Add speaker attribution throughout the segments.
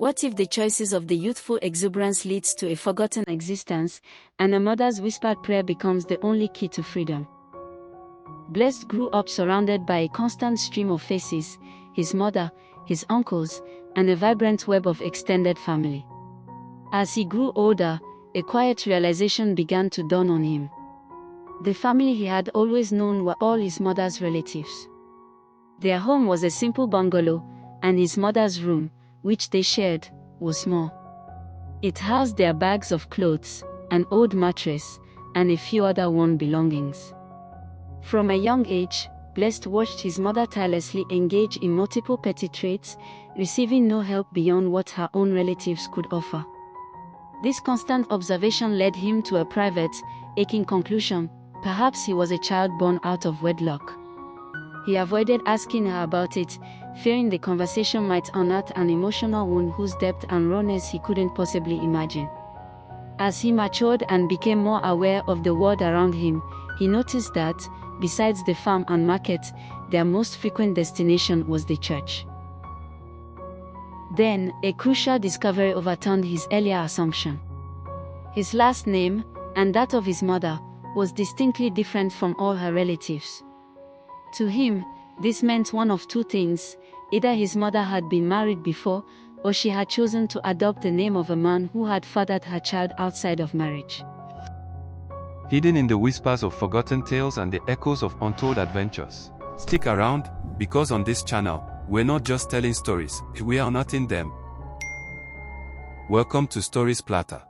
Speaker 1: What if the choices of the youthful exuberance leads to a forgotten existence, and a mother's whispered prayer becomes the only key to freedom? Blessed grew up surrounded by a constant stream of faces, his mother, his uncles, and a vibrant web of extended family. As he grew older, a quiet realization began to dawn on him. The family he had always known were all his mother's relatives. Their home was a simple bungalow, and his mother's room, which they shared, was small. It housed their bags of clothes, an old mattress, and a few other worn belongings. From a young age, Blessed watched his mother tirelessly engage in multiple petty trades, receiving no help beyond what her own relatives could offer. This constant observation led him to a private, aching conclusion: perhaps he was a child born out of wedlock. He avoided asking her about it, fearing the conversation might unearth an emotional wound whose depth and rawness he couldn't possibly imagine. As he matured and became more aware of the world around him, he noticed that, besides the farm and market, their most frequent destination was the church. Then, a crucial discovery overturned his earlier assumption. His last name, and that of his mother, was distinctly different from all her relatives. To him, this meant one of two things: either his mother had been married before, or she had chosen to adopt the name of a man who had fathered her child outside of marriage.
Speaker 2: Hidden in the whispers of forgotten tales and the echoes of untold adventures. Stick around, because on this channel, we're not just telling stories, we are unearthing them. Welcome to Stories Platter.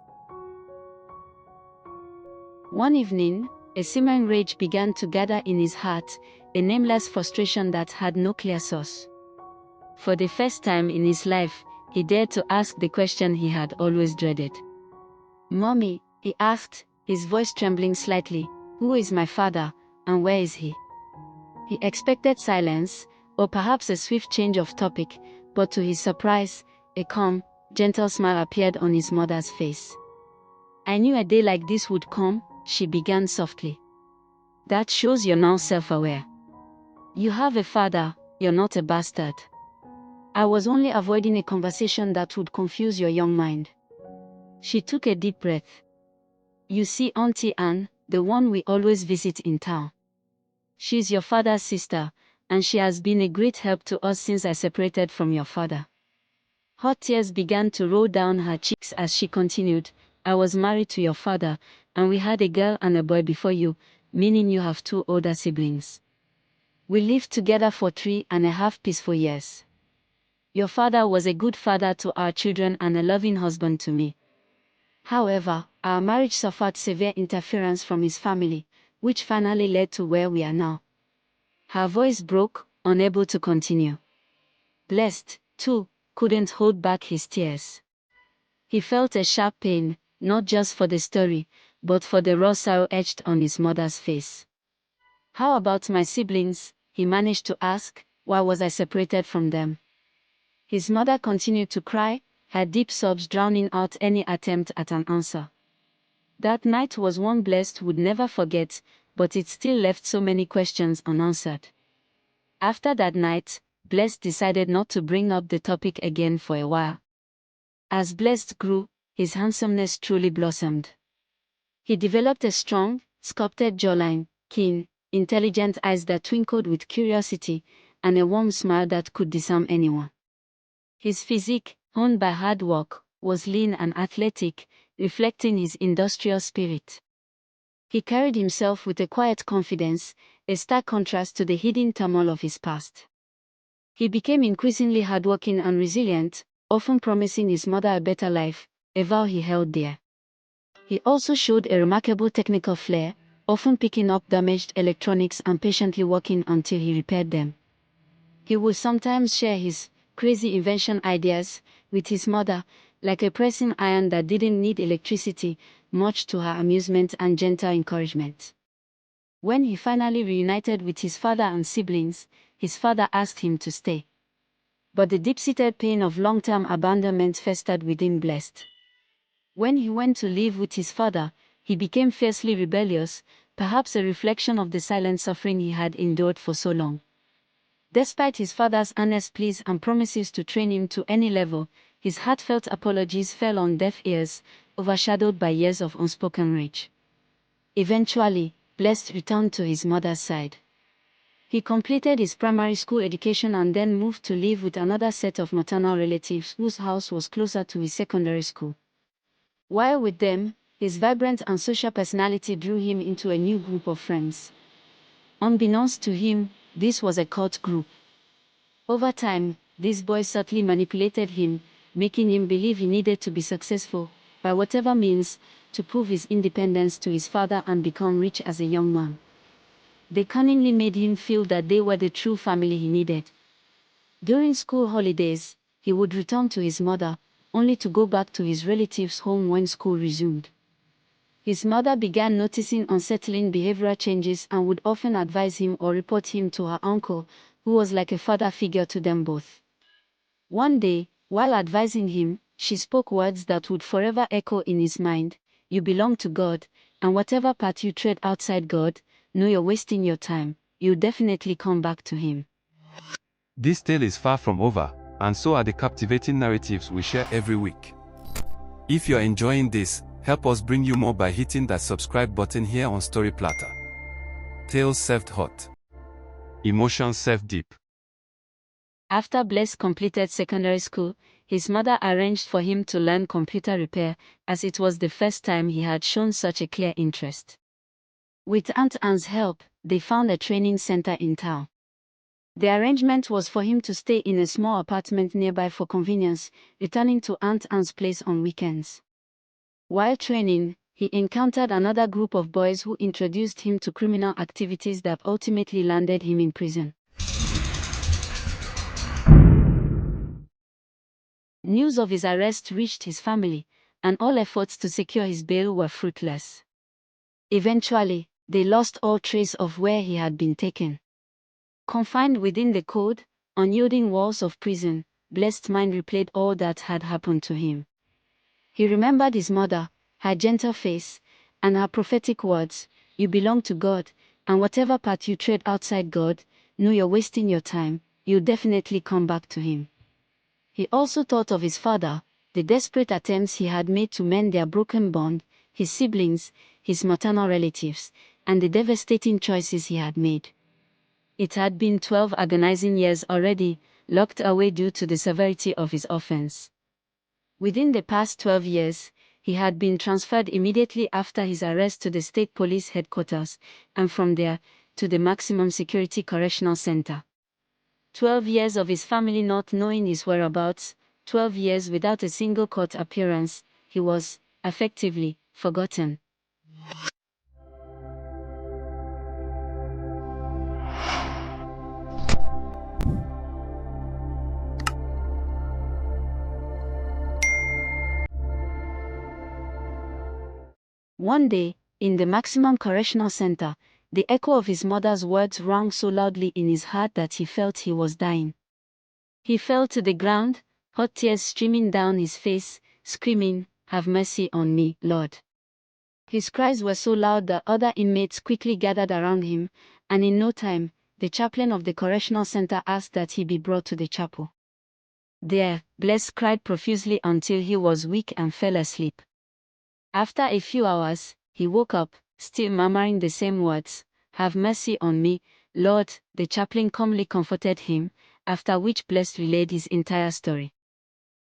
Speaker 1: One evening, a simmering rage began to gather in his heart, a nameless frustration that had no clear source. For the first time in his life, he dared to ask the question he had always dreaded. "Mommy," he asked, his voice trembling slightly, "who is my father, and where is he?" He expected silence, or perhaps a swift change of topic, but to his surprise, a calm, gentle smile appeared on his mother's face. "I knew a day like this would come," she began softly. "That shows you're now self-aware. You have a father, you're not a bastard. I was only avoiding a conversation that would confuse your young mind." She took a deep breath. "You see Auntie Anne, the one we always visit in town. She's your father's sister, and she has been a great help to us since I separated from your father." Hot tears began to roll down her cheeks as she continued, "I was married to your father, and we had a girl and a boy before you, meaning you have 2 older siblings. We lived together for 3.5 peaceful years. Your father was a good father to our children and a loving husband to me. However, our marriage suffered severe interference from his family, which finally led to where we are now." Her voice broke, unable to continue. Blessed, too, couldn't hold back his tears. He felt a sharp pain, not just for the story, but for the raw sorrow etched on his mother's face. "How about my siblings?" he managed to ask. "Why was I separated from them?" His mother continued to cry, her deep sobs drowning out any attempt at an answer. That night was one Blessed would never forget, but it still left so many questions unanswered. After that night, Blessed decided not to bring up the topic again for a while. As Blessed grew, his handsomeness truly blossomed. He developed a strong, sculpted jawline, keen, intelligent eyes that twinkled with curiosity, and a warm smile that could disarm anyone. His physique, honed by hard work, was lean and athletic, reflecting his industrial spirit. He carried himself with a quiet confidence, a stark contrast to the hidden turmoil of his past. He became increasingly hardworking and resilient, often promising his mother a better life, a vow he held dear. He also showed a remarkable technical flair, often picking up damaged electronics and patiently working until he repaired them. He would sometimes share his crazy invention ideas with his mother, like a pressing iron that didn't need electricity, much to her amusement and gentle encouragement. When he finally reunited with his father and siblings, his father asked him to stay. But the deep-seated pain of long-term abandonment festered within Blessed. When he went to live with his father, he became fiercely rebellious, perhaps a reflection of the silent suffering he had endured for so long. Despite his father's earnest pleas and promises to train him to any level, his heartfelt apologies fell on deaf ears, overshadowed by years of unspoken rage. Eventually, Blessed returned to his mother's side. He completed his primary school education and then moved to live with another set of maternal relatives whose house was closer to his secondary school. While with them, his vibrant and social personality drew him into a new group of friends. Unbeknownst to him, this was a cult group. Over time, these boys subtly manipulated him, making him believe he needed to be successful, by whatever means, to prove his independence to his father and become rich as a young man. They cunningly made him feel that they were the true family he needed. During school holidays, he would return to his mother, only to go back to his relatives' home when school resumed. His mother began noticing unsettling behavioral changes and would often advise him or report him to her uncle, who was like a father figure to them both. One day, while advising him, she spoke words that would forever echo in his mind: "You belong to God, and whatever path you tread outside God, know you're wasting your time. You'll definitely come back to Him."
Speaker 2: This tale is far from over, and so are the captivating narratives we share every week. If you're enjoying this, help us bring you more by hitting that subscribe button here on Story Platter. Tales served hot. Emotions served deep.
Speaker 1: After Bless completed secondary school, his mother arranged for him to learn computer repair, as it was the first time he had shown such a clear interest. With Aunt Anne's help, they found a training center in town. The arrangement was for him to stay in a small apartment nearby for convenience, returning to Aunt Anne's place on weekends. While training, he encountered another group of boys who introduced him to criminal activities that ultimately landed him in prison. News of his arrest reached his family, and all efforts to secure his bail were fruitless. Eventually, they lost all trace of where he had been taken. Confined within the cold, unyielding walls of prison, Blessed's mind replayed all that had happened to him. He remembered his mother, her gentle face, and her prophetic words: "You belong to God, and whatever path you tread outside God, know you're wasting your time. You'll definitely come back to Him." He also thought of his father, the desperate attempts he had made to mend their broken bond, his siblings, his maternal relatives, and the devastating choices he had made. It had been 12 agonizing years already, locked away due to the severity of his offense. Within the past 12 years, he had been transferred immediately after his arrest to the state police headquarters, and from there, to the maximum security correctional center. 12 years of his family not knowing his whereabouts, 12 years without a single court appearance. He was, effectively, forgotten. One day, in the Maximum Correctional Center, the echo of his mother's words rang so loudly in his heart that he felt he was dying. He fell to the ground, hot tears streaming down his face, screaming, "Have mercy on me, Lord." His cries were so loud that other inmates quickly gathered around him, and in no time, the chaplain of the correctional center asked that he be brought to the chapel. There, Bless cried profusely until he was weak and fell asleep. After a few hours, he woke up, still murmuring the same words: "Have mercy on me, Lord." The chaplain calmly comforted him, after which Blessed relayed his entire story.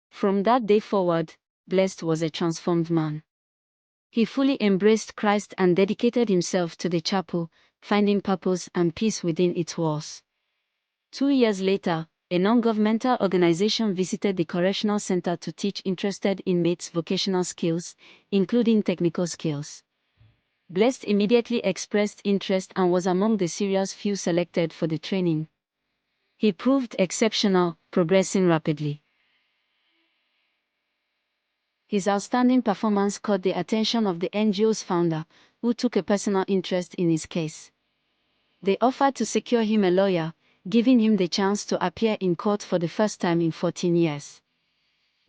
Speaker 1: From that day forward, Blessed was a transformed man. He fully embraced Christ and dedicated himself to the chapel, finding purpose and peace within its walls. 2 years later, a non-governmental organization visited the correctional center to teach interested inmates vocational skills, including technical skills. Blessed immediately expressed interest and was among the serious few selected for the training. He proved exceptional, progressing rapidly. His outstanding performance caught the attention of the NGO's founder, who took a personal interest in his case. They offered to secure him a lawyer, giving him the chance to appear in court for the first time in 14 years.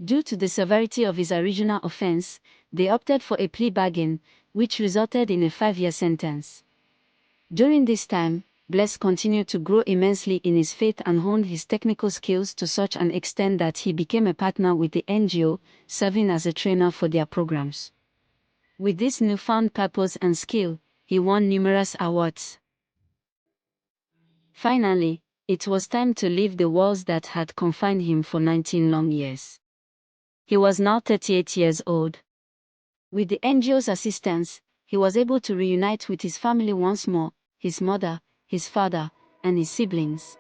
Speaker 1: Due to the severity of his original offense, they opted for a plea bargain, which resulted in a 5-year sentence. During this time, Bless continued to grow immensely in his faith and honed his technical skills to such an extent that he became a partner with the NGO, serving as a trainer for their programs. With this newfound purpose and skill, he won numerous awards. Finally, it was time to leave the walls that had confined him for 19 long years. He was now 38 years old. With the NGO's assistance, he was able to reunite with his family once more, his mother, his father, and his siblings.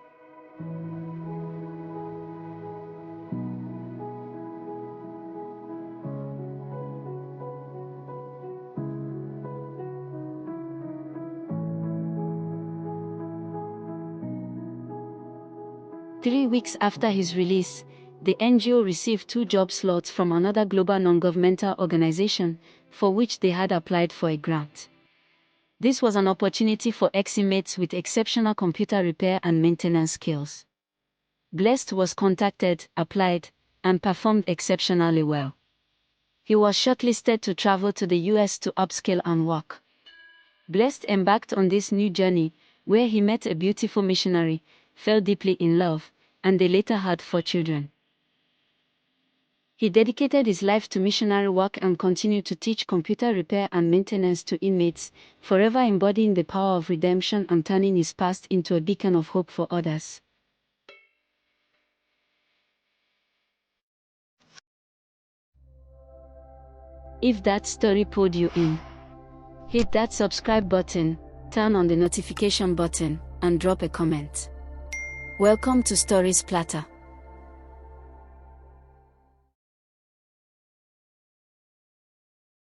Speaker 1: Three weeks after his release, the NGO received 2 job slots from another global non-governmental organization, for which they had applied for a grant. This was an opportunity for ex-inmates with exceptional computer repair and maintenance skills. Blessed was contacted, applied, and performed exceptionally well. He was shortlisted to travel to the US to upskill and work. Blessed embarked on this new journey, where he met a beautiful missionary, fell deeply in love, and they later had 4 children. He dedicated his life to missionary work and continued to teach computer repair and maintenance to inmates, forever embodying the power of redemption and turning his past into a beacon of hope for others. If that story pulled you in, hit that subscribe button, turn on the notification button, and drop a comment. Welcome to Stories Platter.